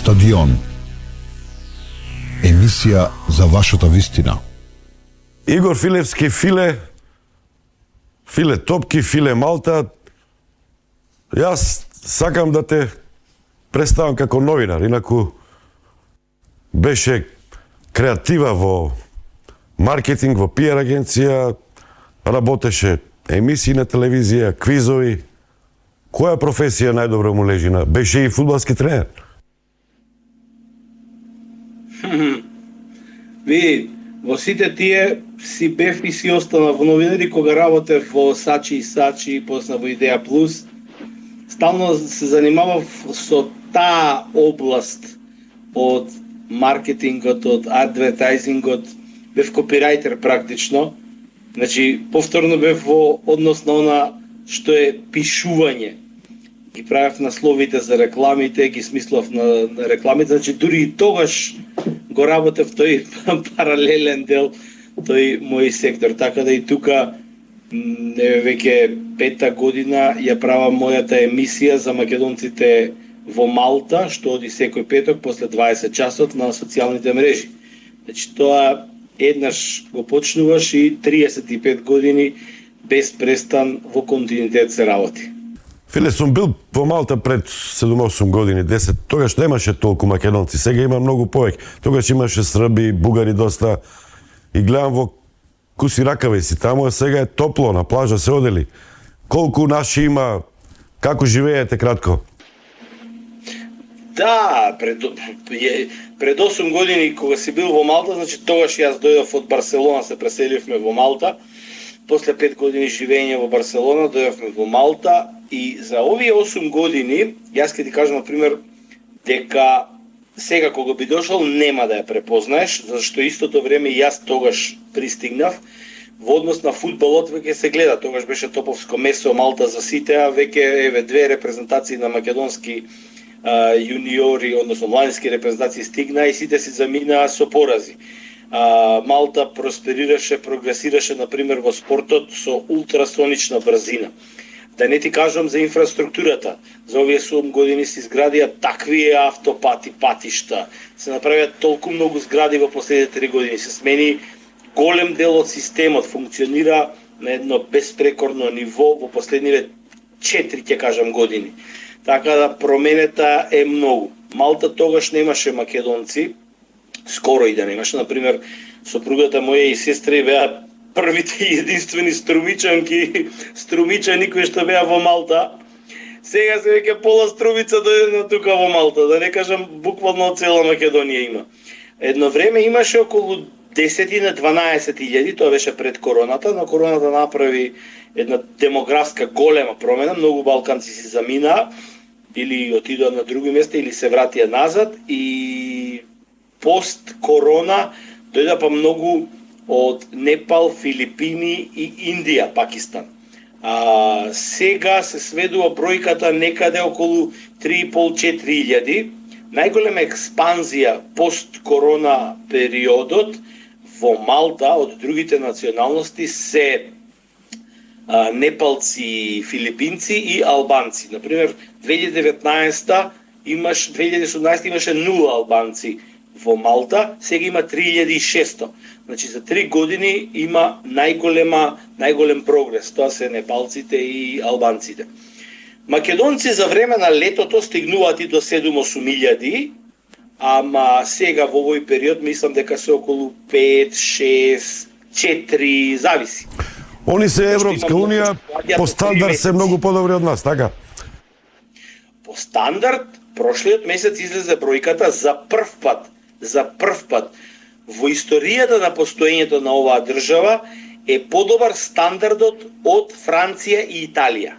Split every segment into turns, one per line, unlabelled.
Стадион. Емисија за вашата вистина.
Игор Филевски, Филе Топки, Филе Малта. Јас сакам да те представам како новинар, инаку беше креатива во маркетинг, во пиар агенција, работеше емисии на телевизија, квизови. Која професија најдобро му лежи на? Беше и фудбалски тренер.
Ви, во сите тие си бев и си останав во новинари кога работев во Сачи и Сачи и после во Идеја Плюс. Стално се занимавав со таа област од маркетингот, од адвертайзингот, бев копирајтер практично. Значи, повторно бев во однос на она што е пишување. Ги правев насловите за рекламите, ги смислав на рекламите, значи дури и тогаш го работев тој паралелен дел, тој мој сектор. Така да и тука веќе 5-та година ја правам мојата емисија за македонците во Малта, што оди секој петок после 20 часот на социјалните мрежи. Значи тоа еднаш го почнуваш и 35 години без престан во континуитет се работи.
Филе, сум бил во Малта пред 7-8 години, 10. Тогаш немаше толку македонци, сега има многу повеќе. Тогаш имаше срби, бугари доста. И гледам во куси ракавици таму, а сега е топло, на плажа се одели. Колку наши има, како живеете кратко?
Да, пред 8 години кога си бил во Малта, значи тогаш јас дојдов од Барселона, се преселивме во Малта. После 5 години живење во Барселона, дојдовме во Малта и за овие 8 години, јас ќе ти кажам, например, дека сега кога би дошол нема да ја препознаеш, зашто истото време јас тогаш пристигнав. Во однос на фудбалот веќе се гледа, тогаш беше топовско месо Малта за сите, а веќе еве две репрезентации на македонски јуниори, односно младински репрезентации стигна и сите си заминаа со порази. Малта просперираше, прогресираше, например, во спортот со ултрасонична брзина. Да не ти кажам за инфраструктурата. За овие 7 години се изградија такви автопати, патишта. Се направија толку многу згради во последните 3 години. Се смени голем дел од системот, функционира на едно безпрекорно ниво во последниве 4, ќе кажам, години. Така да променета е многу. Малта тогаш немаше македонци, скоро и да немаше. Например, сопругата моја и сестри беа првите и единствени струмичани кои што беа во Малта. Сега се веќе пола струмица дојдена тука во Малта, да не кажам буквално цела Македонија има. Едно време имаше околу 10-12 тоа беше пред короната, но короната направи една демографска голема промена, многу балканци си заминаа или отидоа на други места или се вратија назад и пост корона дојда па многу од Непал, Филипини и Индија, Пакистан. Сега се сведува бројката некаде околу 3,5-4 илјади. Најголема експанзија пост корона периодот во Малта од другите националности се непалци, филипинци и албанци. Например, 2018 имаше 0 албанци во Малта, сега има 3600. Значи за 3 години има најголем прогрес. Тоа се непалците и албанците. Македонци за време на летото стигнуваат и до 7-8 илјади, ама сега во овој период мислам дека се околу 5, 6, 4, зависи.
Они се Европска унија, по стандард се многу подобри од нас, така?
По стандард, прошлиот месец излезе бројката за прв пат во историјата на постоењето на оваа држава е подобар стандардот од Франција и Италија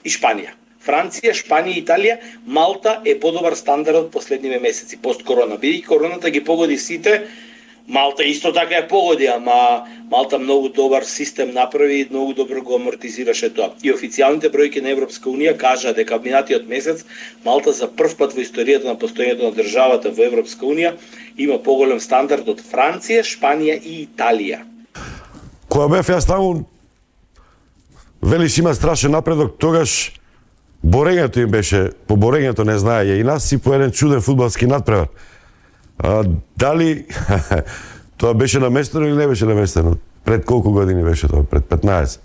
и Шпанија. Франција, Шпанија и Италија, Малта е подобар стандардот последниве месеци пост корона. Бидејќи короната ги погоди сите, Малта исто така ја погоди, ама Малта многу добар систем направи и многу добро го амортизираше тоа. И официјалните бројки на Европска унија кажа дека минатиот месец Малта за прв пат во историјата на постоењето на државата во Европска унија има поголем стандард од Франција, Шпанија и Италија.
Кога бев јас таму, велиш има страшен напредок, тогаш борењето им беше, по борењето не знаеја и нас си по еден чуден фудбалски надпревар. Дали тоа беше наместено или не беше наместено? Пред колку години беше тоа? Пред 15?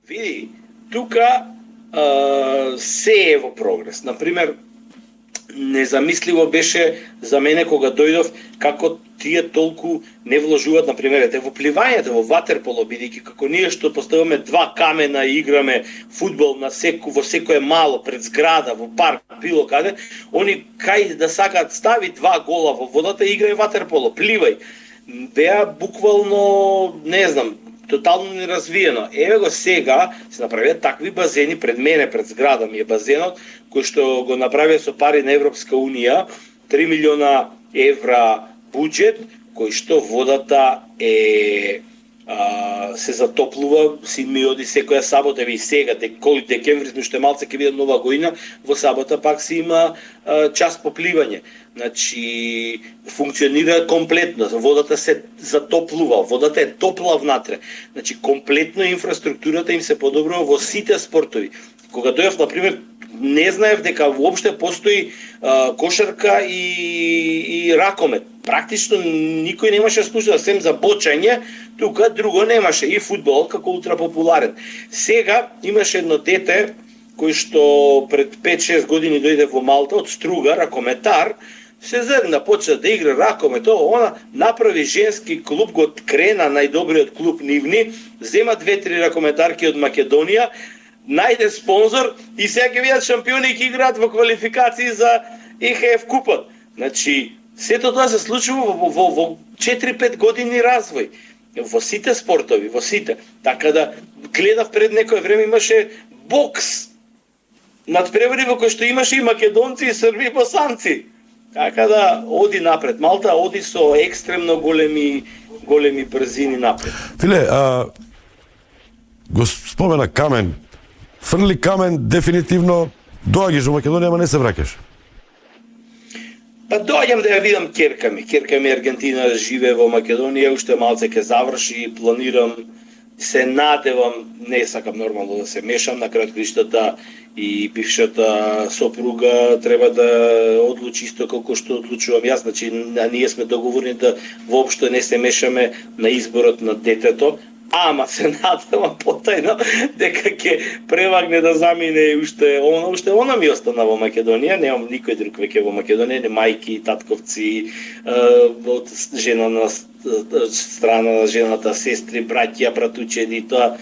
Види, тука се е во прогрес. Например, незамисливо беше за мене кога дојдов како тие толку не вложуваат, например, во пливањето, во ватерполо, бидејќи како ние што поставаме два камена и играме фудбал на во секое мало пред зграда, во парк, било каде, они кај да сакаат стави два гола во водата и играј ватерполо, пливај. Беа буквално, не знам, тотално неразвиено. Еве го сега се направиат такви базени пред мене, пред зграда ми е базенот, кој што го направија со пари на Европска унија, 3 милиона евра буџет, кој што водата е се затоплува, син ми оди секоја сабота, и сега, кој декември сме уште малце ќе биде нова година, во сабота пак се има час по пливање. Значи, функционира комплетно, водата се затоплува, водата е топла внатре. Значи, комплетно инфраструктурата им се подобрува во сите спортови. Кога дојав, например, не знаев дека воопште постои кошарка и ракомет. Практично никој немаше слушна, сем за бочање, тука друго немаше, и фудбал како ултра популарен. Сега имаше едно дете кој што пред 5-6 години дојде во Малта од Струга, ракометар, се зрна, почна да игра ракомет, она направи женски клуб, го крена најдобриот клуб нивни, зема 2-3 ракометарки од Македонија, најде спонзор и сега ќе бидат шампиони и ќе играат во квалификации за ЕХФ купот. Значи, сето тоа се случува во 4-5 години развој. Во сите спортови, во сите. Така да, гледав пред некој време имаше бокс надпревари во кој што имаше и македонци, и срби, и босанци. Така да, оди напред. Малта оди со екстремно големи брзини напред.
Филе, го спомена Камен. Фрли Камен, дефинитивно доаѓаш во Македонија, ама не се враќаш.
Па доаѓам да ја видам ќерка ми. Ќерка ми Аргентина живее во Македонија, уште малце ќе заврши, планирам, се надевам, не сакам нормално да се мешам на краткиштата и бившата сопруга треба да одлучи исто како што одлучувам јас, значи ние сме договорни да воопшто не се мешаме на изборот на детето. Ама се надевам потајно дека ќе превагне да замине уште она ми остана во Македонија, немам никој друг веќе во Македонија, не мајки, татковци, од жена на страна на жената, сестри, браќа, братучеди, тоа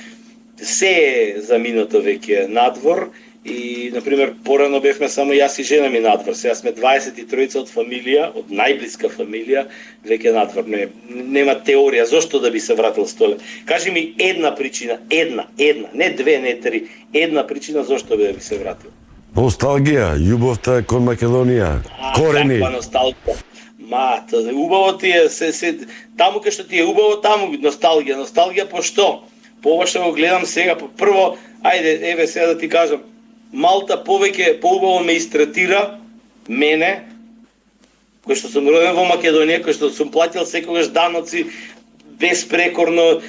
се е заминато веќе надвор. И, например, порано бевме само јас и жена ми надвор. Сега сме 23 од фамилија, од најблиска фамилија, веќе надвор. Нема теорија зошто да би се вратил Столе. Кажи ми една причина, една, не две, не три, една причина зошто би да би се вратил.
Носталгија, љубовта кон Македонија, корени.
Каква носталгија? Убаво ти е, таму кај што ти е убаво, таму носталгија по што? По ова што го гледам сега, прво, ајде, еве сега да ти кажам, Малта повеќе поубаво ме истретира мене, кој што сум роден во Македонија, кој што сум платил секогаш даноци безпрекорно,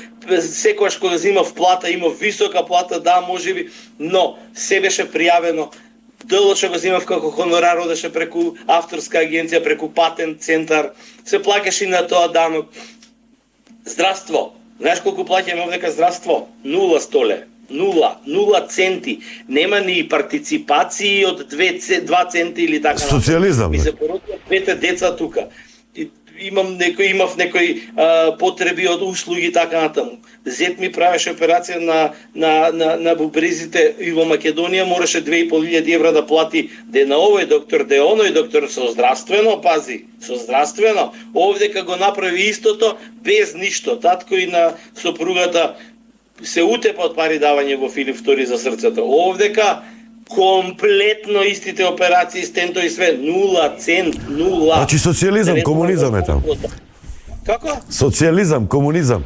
секогаш кога имав плата, имав висока плата, да, можеби, но се беше пријавено. Дело што го земав како хонорар одеше преку авторска агенција, преку патент центар, се плаќаше и на тоа данок. Здравство. Знаеш колку плаќаме овдека здравство? 0 Столе. 0 центи. Нема ни партиципации од 2 центи или така.
Социализам.
Ми се породија двете деца тука. Имав некои потреби од услуги така натаму. Зет ми правеше операција на бубрезите и во Македонија мораше 2.500 евра да плати де на овој доктор, де оној доктор, со здравствено, пази, со здравствено. Овдека го направи истото без ништо. Татко и на сопругата се утепа од пари давање во Филип II за срцето. Овдека комплетно истите операции, стентови и све, 0 цент, 0.
Значи социјализам, комунизам е таму.
Како?
Социјализам, комунизам.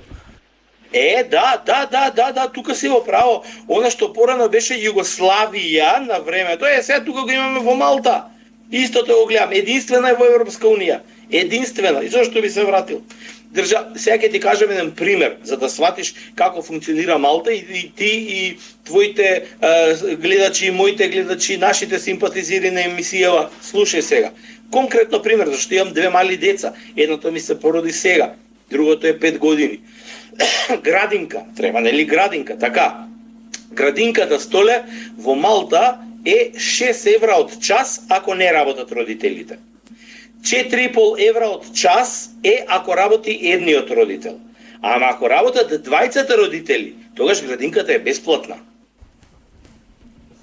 Да, тука си во право. Она што порано беше Југославија на времето, сега тука го имаме во Малта. Истото го гледам. Единствена е во Европска унија. Единствена. И зошто би се вратил? Сега ќе ти кажам еден пример, за да сватиш како функционира Малта и ти и твоите гледачи, и моите гледачи, нашите симпатизири на емисијава. Слушај сега. Конкретно пример, зашто имам две мали деца. Едното ми се породи сега, другото е 5 години. Градинка, треба нели градинка, така. Градинката столе во Малта е 6 евра од час ако не работат родителите. 4,5 евра од час е ако работи едниот родител. Ама ако работат двајцата родители, тогаш градинката е бесплатна.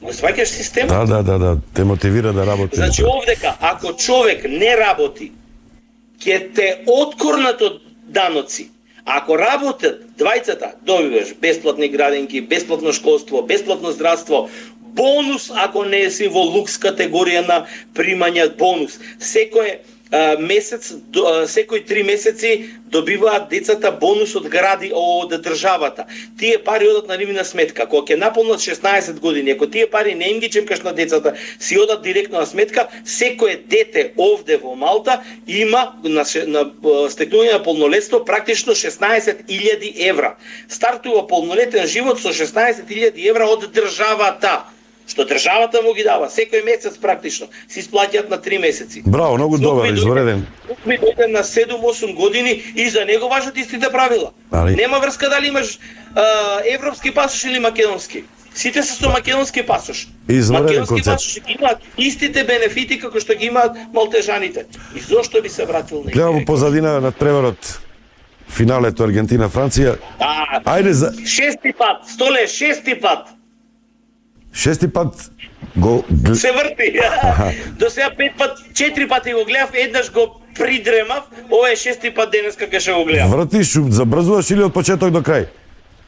Го сваќаш системот?
Да. Те мотивира да работи.
Значи овдека, ако човек не работи, ќе те откорнат од даноци. Ако работат двајцата, добиваш бесплатни градинки, бесплатно школство, бесплатно здравство, бонус ако не си во лукс категорија на примања, бонус. Секој месец, секој 3 месеци добиваат децата бонус од гради од државата. Тие пари одат на нивна сметка. Кога ќе наполнат 16 години, ако тие пари не им ги чепкаш на децата, си одат директно на сметка, секое дете овде во Малта има на стекнување на полнолетство практично 16.000 евра. Стартува полнолетен живот со 16.000 евра од државата. Што државата му ги дава секој месец практично, се исплаќаат на 3 месеци.
Браво, многу добар, извреден.
Ми дојде на 7-8 години и за него важат истите правила. Нема врска дали имаш европски пасош или македонски. Сите се со македонски пасош. Македонски пасош имаат истите бенефити како што ги имаат малтежаните. И зошто би се вратил на
гледам во позадина на преварот финалето Аргентина-Франција. Ајде за
шести пат, Столе, шести пат.
Шести пат го
се врти. До сега 5 пат, 4 пати го гледав, еднаш го придремав, ова е шести пат денеска кога ќе го гледам.
Вртиш, забрзуваш или од почеток до крај?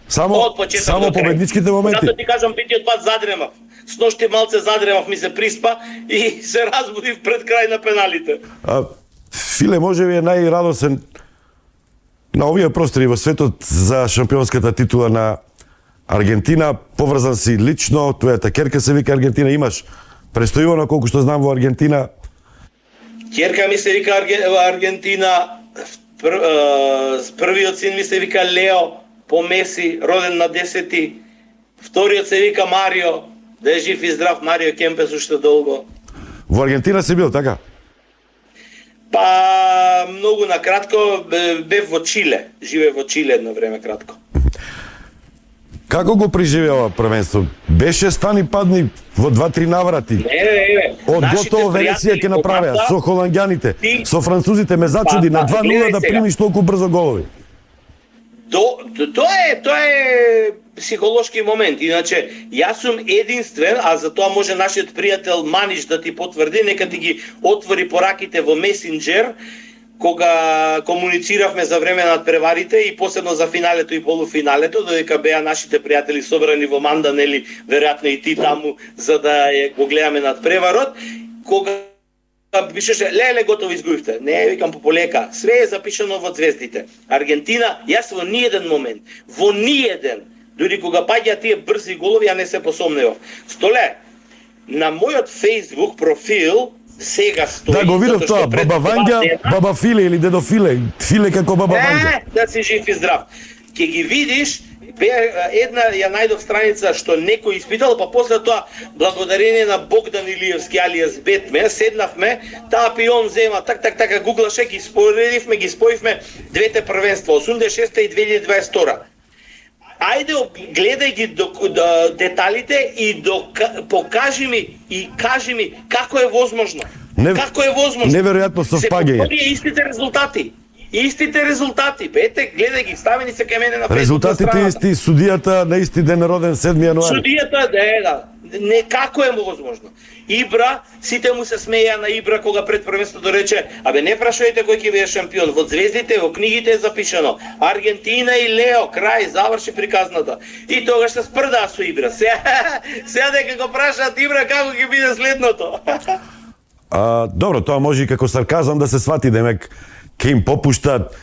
Само победничките моменти.
Зато ти кажам, петиот пат задремав. Сношти малце задремав, ми се приспа и се разбудив пред крај на пеналите.
Филе, може би е најрадосен на овие простори во светот за шампионската титула на Аргентина. Поврзан си лично, твојата керка се вика Аргентина, имаш престојувано колку што знам во Аргентина.
Керка ми се вика Аргентина, првиот син ми се вика Лео, по Меси, роден на 10-ти. Вториот се вика Марио, да е жив и здрав Марио Кемпес уште долго.
Во Аргентина си бил, така?
Па, многу накратко, бев во Чиле, живе во Чиле едно време кратко.
Како го преживеа ова првенство? Беше стани падни во 2-3 наврати.
Не.
Од готово Венеција ќе направеа со холанѓаните, со французите ме зачуди на 2-0 да примиш толку брзо голови.
Тоа е психолошки момент. Иначе, јас сум единствен, а за тоа може нашиот пријател Маниш да ти потврди, нека ти ги отвори пораките во месенџер, кога комунициравме за време на преварите и посебно за финалето и полуфиналето, додека беа нашите пријатели собрани во Манда, нели, веројатно и ти таму, за да го гледаме над преварот, кога пишеше, леле, готово изгубивте. Не, викам полека, све е запишано во звездите. Аргентина, јас во ниеден момент, дури кога паѓа тие брзи голови, ја не се посомневав. Столе, на мојот Facebook профил сега стои...
Да, го видов тоа, баба Вања, баба Филе или дедо Филе, Филе како баба Вања.
Да си жив и здрав. Ке ги видиш, една ја најдов страница што некој испитал, па после тоа, благодарение на Богдан Илиевски, алијас Бетме, седнавме, таа пион зема, така, гуглаше, ги спојивме двете првенства, 86 и 2022. Ајде, гледај ги деталите и покажи ми и кажи ми како е возможно. Како е возможно?
Неверојатно совпаѓање.
Се Истите резултати. Ете, гледај ги, ставени се кај мене на Facebook.
Резултатите исти, судијата на исти ден роден 7 јануари.
Судијата, да. Не, како е возможно? Ибра, сите му се смеја на Ибра кога пред првенството рече, не прашајте кој ќе биде шампион. Во звездите, во книгите е запишано Аргентина и Лео, крај, заврши приказната. И тогаш се спрдаа со Ибра. Сега дека го прашаат Ибра како ќе биде следното.
Добро, тоа може и како сарказам да се свати, демек ке им попуштат.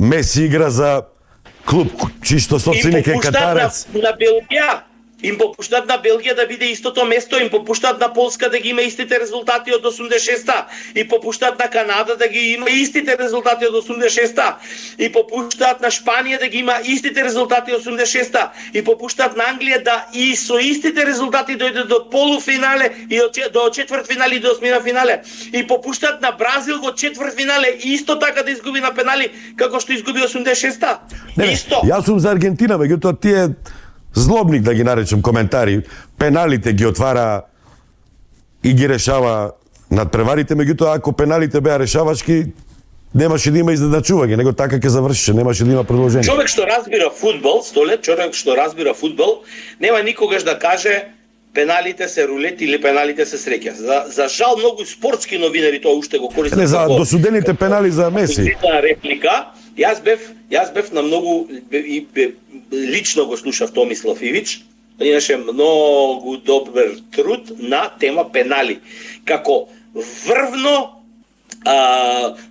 Меси игра за клуб чисто собственик е катарец.
На Белгија. Им попуштат на Белгија да биде истото место, им попуштат на Полска да ги има истите резултати од 86-та, и попуштат на Канада да ги има истите резултати од 86-та, и попуштат на Шпанија да ги има истите резултати од 86-та, и попуштат на Англија да и со истите резултати дојде до полуфинале и до четвртфинале и до осмина финале, и попуштат на Бразил во четвртфинале исто така да изгуби на пенали како што изгуби 86-та. Исто.
Јас сум за Аргентина, меѓутоа тие злобник да ги наречам коментари, пеналите ги отвара и ги решава надпреварите, меѓутоа ако пеналите беа решавачки, немаше да има изненачување, него така ќе завршише, немаше да има продолжение.
Човек што разбира фудбал, човек што разбира фудбал, нема никогаш да каже пеналите се рулет или пеналите се среќа. За жал многу спортски новинари тоа уште го користат.
Не, за досудените пенали за Меси.
Реплика. Јас бев на многу и лично го слушав Томислав Ивич. Имаше многу добар труд на тема пенали. Како врвно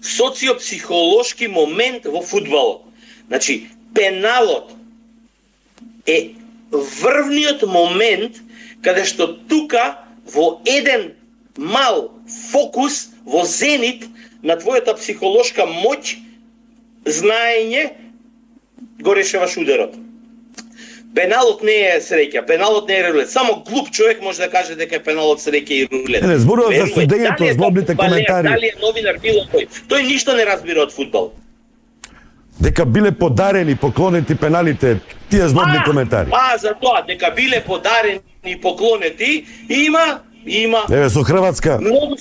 социопсихолошки момент во фудбалот. Значи, пеналот е врвниот момент каде што тука во еден мал фокус, во зенит на твојата психолошка моќ, знаење, го решаваш ударот. Пеналот не е среќа, пеналот не е рулет. Само глуп човек може да каже дека е пеналот среќа и рулет.
Не, зборува за судењето, злобните коментари.
Дали е новинар било тој. Тој ништо не разбира од фудбал.
Дека биле подарени, поклонети пеналите, тие злобни коментари.
За тоа, дека биле подарени и поклонети, има.
Еве со Хрватска.
Многу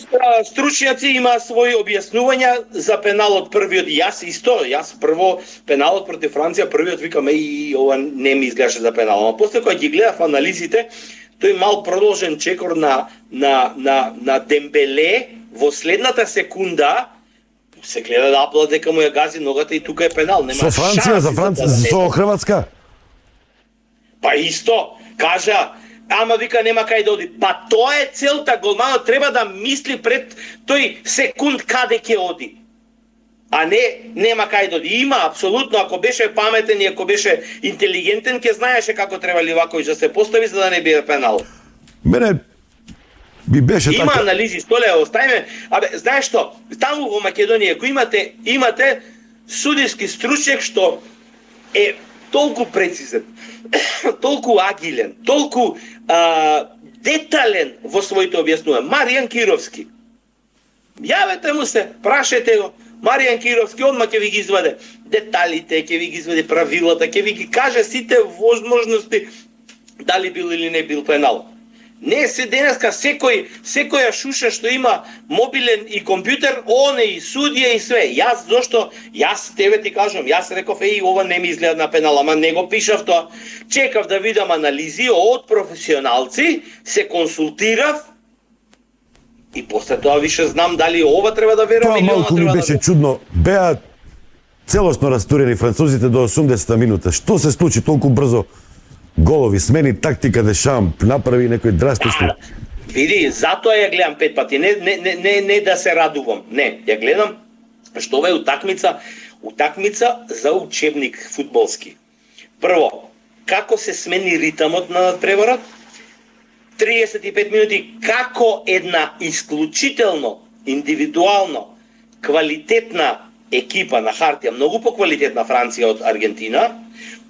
стручњаци има своји објаснувања за пеналот првиот. Јас прво пеналот против Франција првиот викам и ова не ми изгледаше за пенал. А после кога ги гледав анализите, тој мал продолжен чекор на Дембеле во следната секунда се гледа да апла дека му ја гази ногата и тука е пенал. Нема
со Франција, за Франција, со Хрватска.
Па исто, кажа, ама вика нема кај да оди. Па тоа е целта, голманот треба да мисли пред тој секунд каде ќе оди. А нема кај да оди. Има, апсолутно, ако беше паметен и ако беше интелигентен, ќе знаеше како треба Ливаковиќ да се постави за да не биде пенал.
Мене би беше
Има
така.
анализи, столе, оставиме. Знаеш што? Таму во Македонија, ако имате судиски стручњак што е толку прецизен, толку агилен, толку детален во своите објаснувања. Маријан Кировски. Јавете му се, прашете го. Маријан Кировски одма ќе ви ги изваде деталите, ќе ви ги изваде правилата, ќе ви ги каже сите возможности дали бил или не бил пенал. Не се денеска секоја шуша што има мобилен и компјутер, оне и судија и све. Јас тебе ти кажам, јас реков ова не ми изгледа на пенал, ама не го пишав тоа. Чекав да видам анализи од професионалци, се консултирав и после тоа више знам дали ова треба да верам или
Тоа
ова
малку ми
треба да
беше
верам.
чудно. Беа целосно растурени французите до 80-та минута. Што се случи толку брзо? Голови, смени тактика Дешамп, направи некои драстични.
Види, затоа ја гледам 5 пати, не да се радувам. Не, ја гледам што ова е утакмица за учебник фудбалски. Прво, како се смени ритамот на надпреварот? 35 минути како една исклучително, индивидуално, квалитетна екипа на хартија, многу поквалитетна Франција од Аргентина,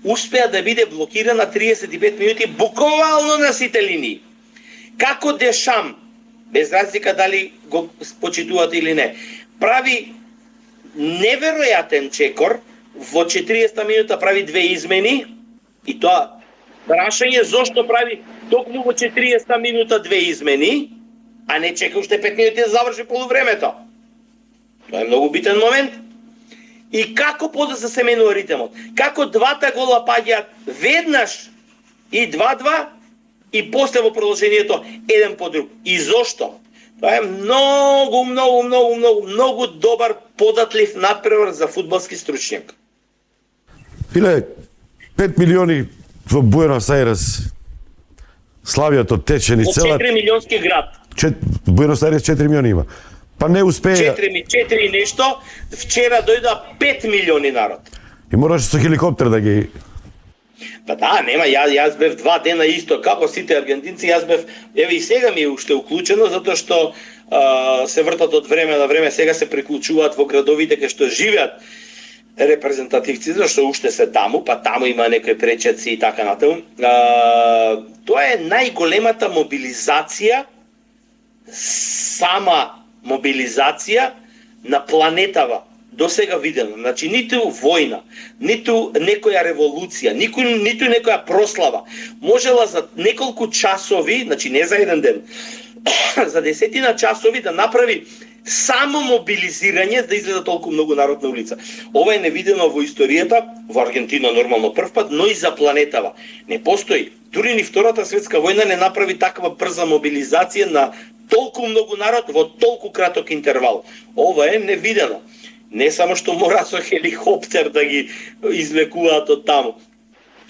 успеа да биде блокирана 35 минути буквално на сите линии. Како Дешам, без разлика дали го почитувате или не, прави неверојатен чекор, во 40 минута прави 2 измени, и тоа прашање зошто прави токму во 40 минута 2 измени, а не чека уште 5 минути да заврши полувремето. Тоа е многу битен момент. И како подоцна се менува ритмот? Како двата гола паѓаат веднаш и 2-2 и после во продолжението еден по друг. И зошто? Тоа е многу добар податлив надпревар за фудбалски стручњак.
Биле 5 милиони во Буенос Ајрес. Славијата тече ни
Од
цела...
4 милионски град.
Буенос Ајрес 4 милиони има. Па не успеја.
4 и нешто, вчера дојда 5 милиони народ.
И мораше со хеликоптер да ги...
Па да, нема, јас бев 2 дена исто како сите аргентинци, јас бев, еве и сега ми е уште уклучено затоа што се вртат од време на време, сега се приклучуваат во градовите кај што живеат репрезентативци, зашто уште се таму, па таму има некои пречеци и така натаму. Тоа е најголемата мобилизација, сама мобилизација на планетава до сега видено. Значи, ниту војна, ниту некоја револуција, ниту некоја прослава можела за неколку часови, значи не за еден ден, за 10 часови да направи само мобилизирање да излезе толку многу народ на улица. Ова е невидено во историјата, во Аргентина нормално прв пат, но и за планетава. Не постои. Дури ни Втората светска војна не направи таква брза мобилизација на толку многу народ во толку краток интервал. Ова е невидено. Не само што мора со хеликоптер да ги извлекуваат од таму.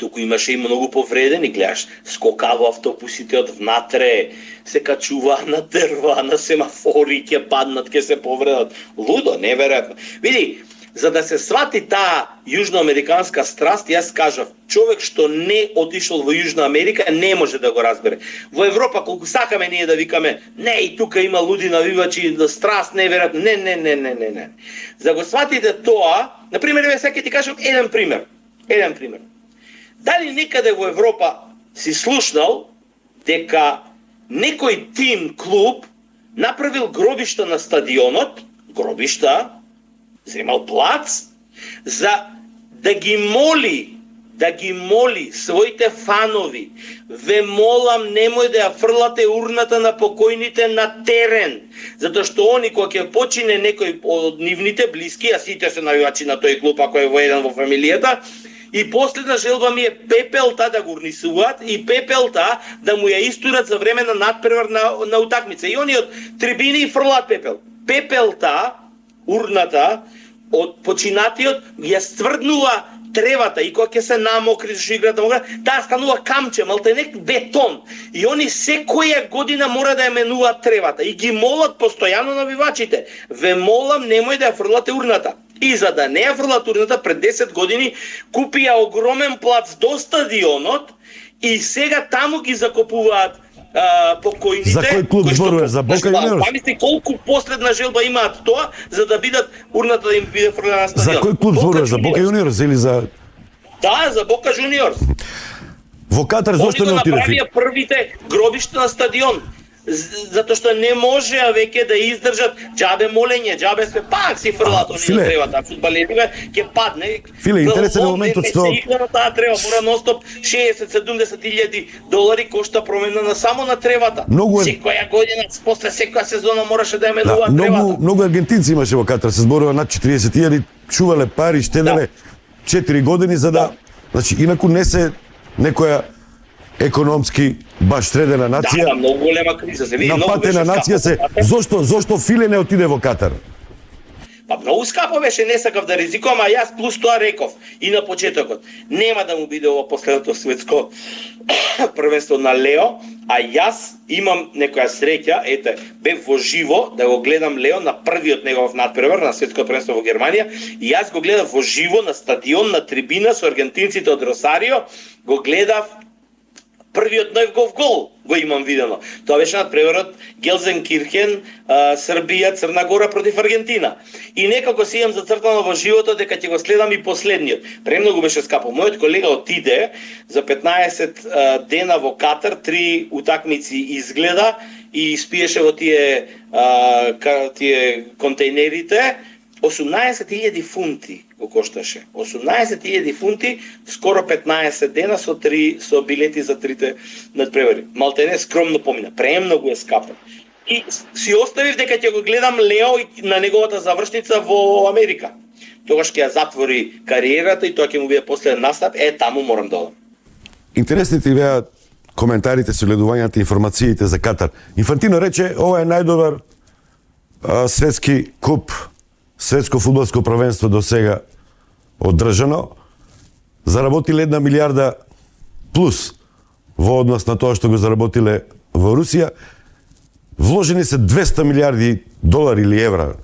Туку имаше и многу повредени, гледаш, скокава автобусите од внатре, се качува на дрва, на семафори, ќе паднат, ќе се повредат. Лудо, неверојатно. Види, за да се свати таа јужноамериканска страст, јас кажав, човек што не отишол во Јужна Америка не може да го разбере. Во Европа колку сакаме ние да викаме, не, и тука има луди навивачи, страст неверојатно. Не. За да го сватите тоа, например, сега ќе ти кажам еден пример. Дали некаде во Европа си слушнал дека некој тим клуб направил гробишта на стадионот, земал плац, за да ги моли своите фанови, ве молам, немој да ја фрлате урната на покојните на терен, затоа што они кога ќе почине некој од нивните блиски, а сите се навивачи на тој клуб ако е воеден во фамилијата, и последна желба ми е пепелта да го урнисуваат и пепелта да му ја истурат за време на надпревар на утакмица. И они од трибини фрлаат пепел. Пепелта, урната, од починатиот ја стврднува тревата и кога ќе се намокри што играта мокра, таа станува камче, малтенек бетон. И они секоја година мора да ја менуваат тревата и ги молат постојано навивачите. Ве молам, немој да ја фрлате урната. И за да не ја фрлат урната, пред 10 години купија огромен плац до стадионот и сега таму ги закопуваат покојните.
За кој клуб зборуваш? За Бока Јуниорс?
Памисли колку последна желба имаат тоа за да бидат урната да им биде фрлена на стадион.
За кој клуб зборуваш? За Бока Јуниорс или за...
Да, за Бока Јуниорс.
Во Катар зошто не отиде?
Они го направија првите гробишта на стадион. Затоа што не можеа веќе да издржат џабе молење, џабе се пак си фрлат они на тревата. Фудбалерите ќе падне.
Филе, интересен е моментот што
се игра на таа трева, мора ностоп 60-70 илјади долари кошта промена на само на тревата. Секоја година, после секоја сезона мораше да ја менува тревата.
Многу аргентинци имаше во Катар, се зборува над 40.000, чувале пари, штеделе 4 години за да, значи инаку не се некоја економски баш средена нација.
Да, многу голема криза се види.
Напатена нација се. Зошто Филе не отиде во Катар?
Па многу скапо беше, не сакав да ризикувам, а јас плюс тоа реков и на почетокот. Нема да му биде ова последното светско првенство на Лео, а јас имам некоја среќа, ете, бев во живо да го гледам Лео на првиот негов надпревар на светско првенство во Германија и јас го гледав во живо на стадион, на трибина со аргентинците од Росарио, го гледав првиот негов гол го имам видено. Тоа беше надпреварот Гелзенкирхен, Србија, Црна Гора против Аргентина. И некако си имам зацртано во животот дека ќе го следам и последниот. Премногу беше скапо. Мојот колега отиде за 15 дена во Катар, 3 утакмици изгледа и спиеше во тие контейнерите. 18.000 фунти го кошташе. 18.000 фунти, скоро 15 дена со билети за трите надпревари. Малтене скромно помина. Премногу е скапо. И си оставив дека ќе го гледам Лео на неговата завршница во Америка. Тогаш ќе ја затвори кариерата и тоа ќе му биде последен настап. Таму морам да одам.
Интересните беа коментарите, следувањата, информациите за Катар. Инфантино рече, ова е најдобар светски куп, светско фудбалско првенство до сега одржано. Заработиле 1 милиарда плюс во однос на тоа што го заработиле во Русија. Вложени се 200 милиарди долари или евра.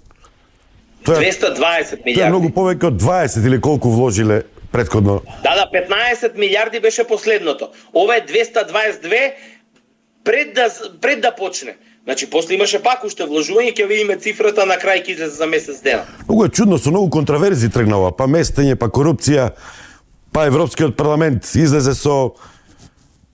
220 милиарди.
Тоа е многу повеќе од 20 или колку вложиле предходно.
Да, 15 милиарди беше последното. Ова е 222 пред да почне. Значи, после имаше пак уште вложување, ќе видиме цифрата на крај ќе излезе за месец дена.
Многу е чудно, со многу контраверзи тргнала, па местење, па корупција, па Европскиот парламент излезе со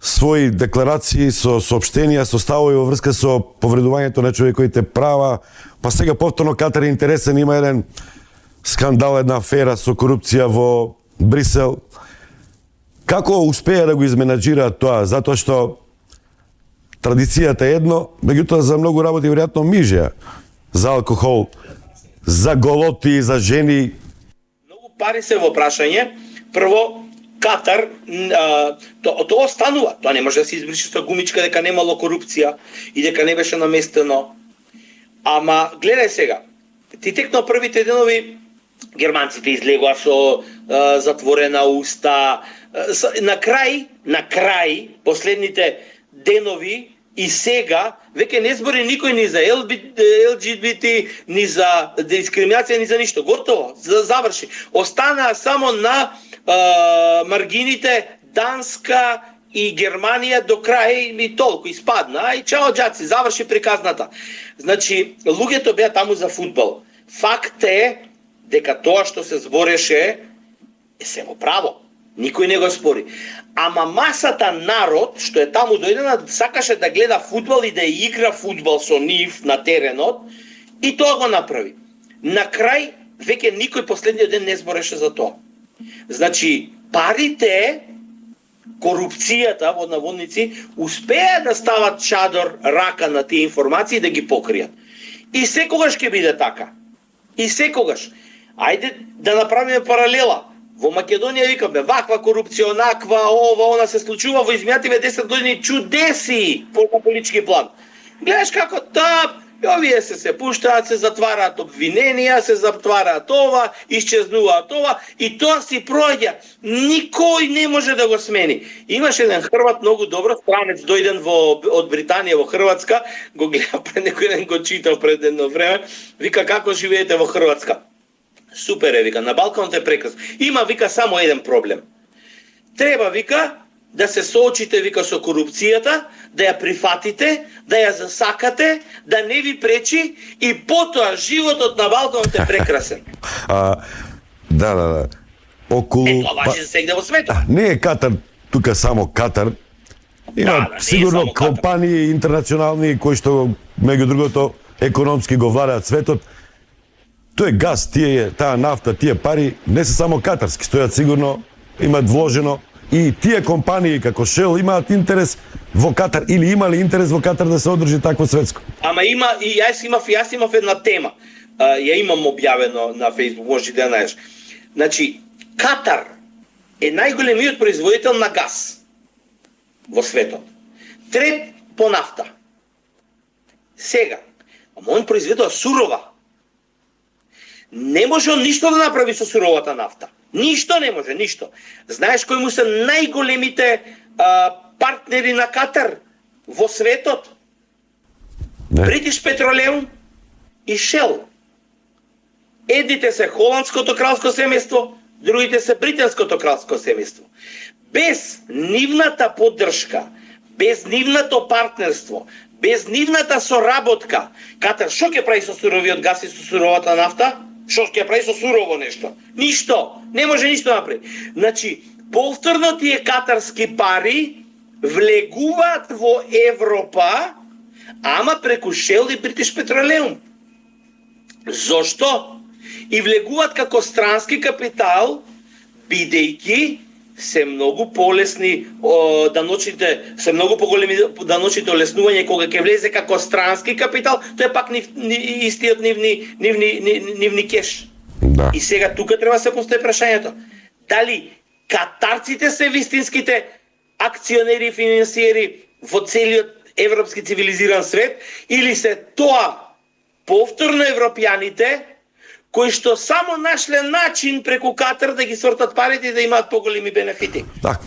своји декларации, со соопштенија, со ставови во врска со повредувањето на човековите права, па сега повторно Катар е интересен, има еден скандал, една афера со корупција во Брисел. Како успеа да го изменаџираат тоа? Затоа што традицијата е едно, меѓутоа за многу работи веројатно мижја. За алкохол, за голоти, за жени.
Многу пари се во прашање. Прво, Катар, тоа останува. Тоа не може да се избрише со гумичка дека немало корупција и дека не беше наместено. Ама, гледај сега, ти тек на првите денови германците излегоа со затворена уста. На крај, последните денови и сега, веќе не збори никој ни за LGBT, ни за дискриминација, ни за ништо. Готово, заврши. Останаа само на маргините Данска и Германија до крај и толку испадна. И чао џаци, заврши приказната. Значи, луѓето беа таму за фудбал. Факт е дека тоа што се збореше е се во право. Никој не го спори. Ама масата народ што е таму дојдена сакаше да гледа фудбал и да игра фудбал со нив на теренот и тоа го направи. На крај веќе никој последниот ден не збореше за тоа. Значи, парите, корупцијата во наводници успеа да стават чадор рака на тие информации да ги покријат. И секогаш ќе биде така. И секогаш. Ајде да направиме паралела. Во Македонија викаме, ваква корупција, онаква, ова, она се случува во изминативе 10 години чудеси на политички план. Гледаш како овие се пуштаат, се затвараат обвиненија, се затвараат ова, исчезнуваат ова и тоа си проаѓа. Никој не може да го смени. Имаше еден Хрват многу добро, странец дојден од Британија во Хрватска, го гледа пред некој ден, го читав пред едно време, вика како живеете во Хрватска. Супер е, вика, на Балканот е прекрасно. Има, вика, само еден проблем. Треба, вика, да се соочите, вика, со корупцијата, да ја прифатите, да ја засакате, да не ви пречи и потоа животот на Балканот е прекрасен.
Да. Околу...
Тоа важи за сегде во светот.
Не е Катар, тука само Катар. Има сигурно компании интернационални кои што, меѓу другото, економски го владаат светот. Тој газ, таа нафта, тие пари не се само катарски, стојат сигурно, имаат вложено и тие компании како Shell имаат интерес во Катар или имали интерес во Катар да се одржи такво светско. Ама
има и јас имав една тема. Ја имам објавено на Facebook, можеш да ја најдеш. Значи, Катар е најголемиот производител на газ во светот. Трет по нафта. Сега, ама он произведува сурова. Не може ништо да направи со суровата нафта. Ништо не може, ништо. Знаеш кои му се најголемите партнери на Катар во светот? British Petroleum и Shell. Едните се холандското кралско семејство, другите се британското кралско семејство. Без нивната поддршка, без нивното партнерство, без нивната соработка, Катар што ќе прави со суровиот газ и со суровата нафта? Што ќе прави со сурово нешто? Ништо. Не може ништо да направи. Значи, повторно тие катарски пари влегуваат во Европа, ама преку Shell и British Petroleum. Зошто? И влегуваат како странски капитал, бидејќи се многу полесни даночните, се многу поголеми даночните олеснувања кога ќе влезе како странски капитал, тоа е пак истиот нивни кеш.
Да.
И сега тука треба се постави прашањето. Дали катарците се вистинските акционери и финансиери во целиот европски цивилизиран свет или се тоа повторно европјаните кои што само нашле начин преку Катар да ги свртат парите и да имаат поголеми бенефити.
Да,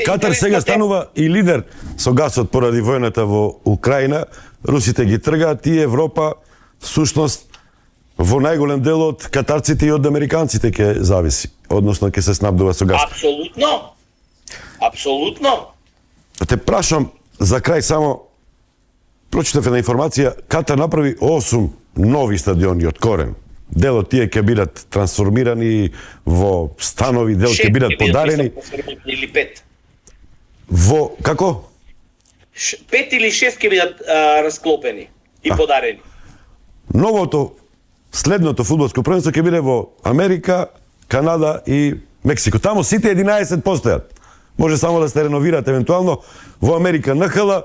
Катар сега станува и лидер со гасот поради војната во Украина. Русите ги тргаат и Европа всушност во најголем дел од катарците и од американците ќе зависи, односно ќе се снабдува со газ.
Апсолутно. Апсолутно.
Те прашам за крај само, прочитав една информација, Катар направи 8 нови стадиони од корен. Дел од тие ќе бидат трансформирани во станови, дел ќе бидат подарени.
Или 5.
Во, како?
5 или 6 ќе бидат расклопени и подарени.
Новото, следното фудбалско првенство ќе биде во Америка, Канада и Мексико. Таму сите 11 постојат. Може само да се реновират евентуално. Во Америка НХЛ,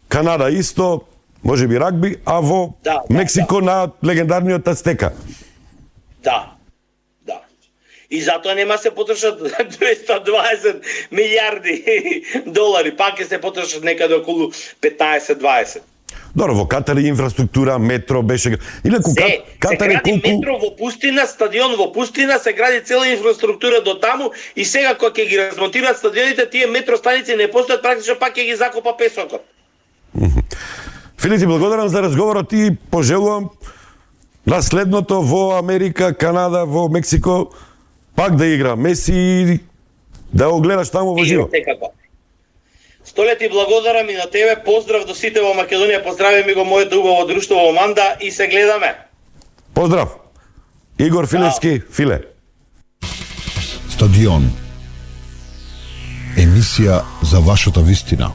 Канада исто, може би рагби, а во Мексико на легендарниот Ацтека.
Да. Да. И затоа нема се потрошат 220 милиарди долари, пак ќе се потрошат некаде околу 15-20.
Добро, во Катар и инфраструктура, метро беше... Инаку Катар
се
е
гради
колку...
метро во пустина, стадион во пустина, се гради цела инфраструктура до таму и сега кога ќе ги размонтираат стадионите, тие метро станици не постојат, практично пак ќе ги закопа песокот.
Фили, ти благодарам за разговорот и пожелувам на следното во Америка, Канада, во Мексико пак да игра Меси и да го гледаш таму во живо.
Столе ти благодарам и на тебе, поздрав до сите во Македонија, поздрави ми го моето убаво друштво во Манда и се гледаме.
Поздрав! Игор Филевски, Филе.
Стадион. Емисија за вашата вистина.